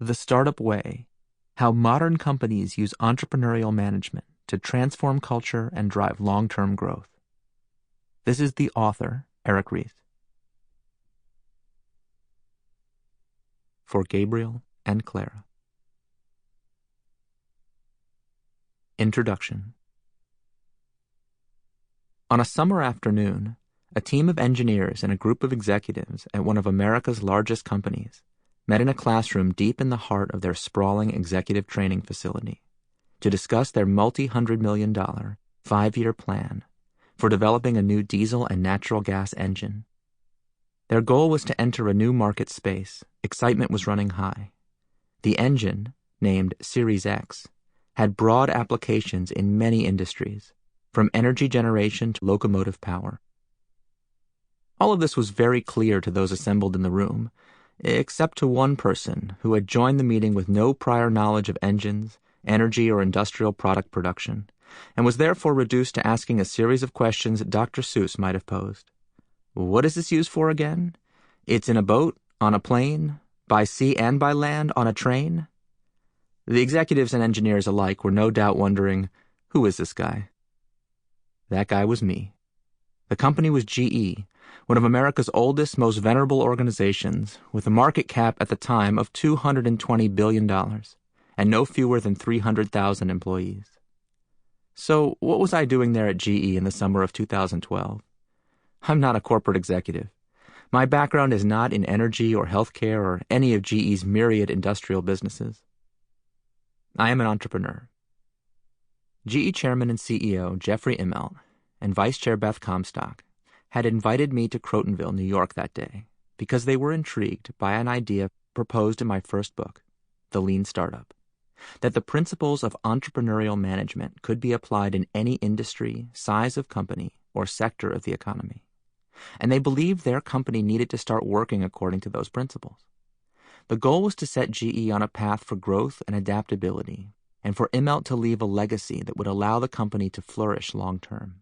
The Startup Way: How Modern Companies Use Entrepreneurial Management to Transform Culture and Drive Long-Term Growth. This is the author, Eric Ries. For Gabriel and Clara. Introduction. On a summer afternoon, a team of engineers and a group of executives at one of America's largest companies met in a classroom deep in the heart of their sprawling executive training facility to discuss their multi-$100 million, 5-year plan for developing a new diesel and natural gas engine. Their goal was to enter a new market space. Excitement was running high. The engine, named Series X, had broad applications in many industries, from energy generation to locomotive power. All of this was very clear to those assembled in the room, except to one person who had joined the meeting with no prior knowledge of engines, energy, or industrial product production, and was therefore reduced to asking a series of questions that Dr. Seuss might have posed. What is this used for again? It's in a boat, on a plane, by sea and by land, on a train? The executives and engineers alike were no doubt wondering, who is this guy? That guy was me. The company was GE, one of America's oldest, most venerable organizations, with a market cap at the time of $220 billion, and no fewer than 300,000 employees. So what was I doing there at GE in the summer of 2012? I'm not a corporate executive. My background is not in energy or healthcare or any of GE's myriad industrial businesses. I am an entrepreneur. GE Chairman and CEO Jeffrey Immelt and Vice Chair Beth Comstock had invited me to Crotonville, New York that day because they were intrigued by an idea proposed in my first book, The Lean Startup, that the principles of entrepreneurial management could be applied in any industry, size of company, or sector of the economy. And they believed their company needed to start working according to those principles. The goal was to set GE on a path for growth and adaptability, and for Immelt to leave a legacy that would allow the company to flourish long term.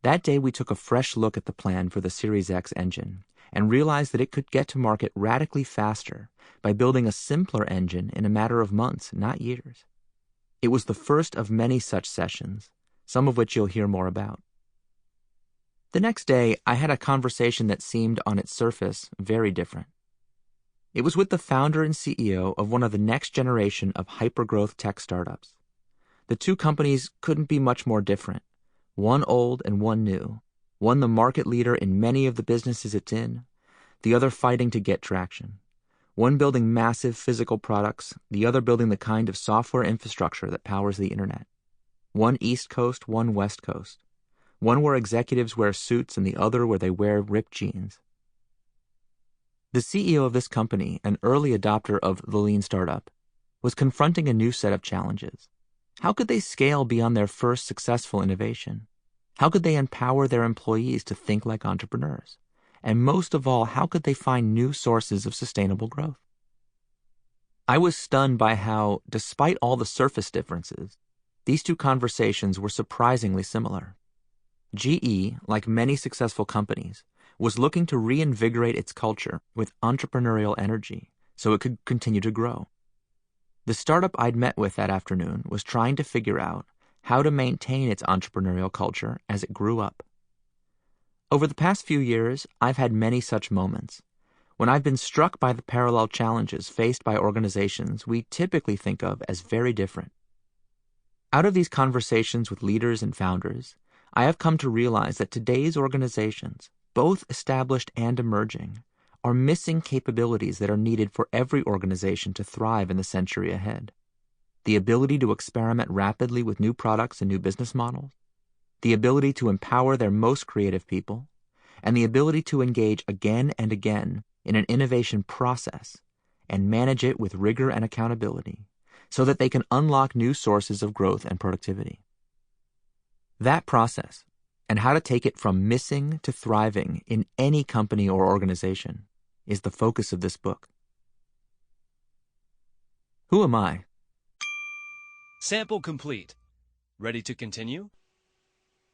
That day we took a fresh look at the plan for the Series X engine and realized that it could get to market radically faster by building a simpler engine in a matter of months, not years. It was the first of many such sessions, some of which you'll hear more about. The next day, I had a conversation that seemed on its surface very different. It was with the founder and CEO of one of the next generation of hypergrowth tech startups. The two companies couldn't be much more different, one old and one new, one the market leader in many of the businesses it's in, the other fighting to get traction, one building massive physical products, the other building the kind of software infrastructure that powers the internet, one East Coast, one West Coast, one where executives wear suits and the other where they wear ripped jeans. The CEO of this company, an early adopter of the Lean Startup, was confronting a new set of challenges. How could they scale beyond their first successful innovation? How could they empower their employees to think like entrepreneurs? And most of all, how could they find new sources of sustainable growth? I was stunned by how, despite all the surface differences, these two conversations were surprisingly similar. GE, like many successful companies, was looking to reinvigorate its culture with entrepreneurial energy so it could continue to grow. The startup I'd met with that afternoon was trying to figure out how to maintain its entrepreneurial culture as it grew up. Over the past few years, I've had many such moments when I've been struck by the parallel challenges faced by organizations we typically think of as very different. Out of these conversations with leaders and founders, I have come to realize that today's organizations, both established and emerging, are missing capabilities that are needed for every organization to thrive in the century ahead. The ability to experiment rapidly with new products and new business models, the ability to empower their most creative people, and the ability to engage again and again in an innovation process and manage it with rigor and accountability so that they can unlock new sources of growth and productivity. That process, and how to take it from missing to thriving in any company or organization, is the focus of this book. Who am I? Sample complete. Ready to continue?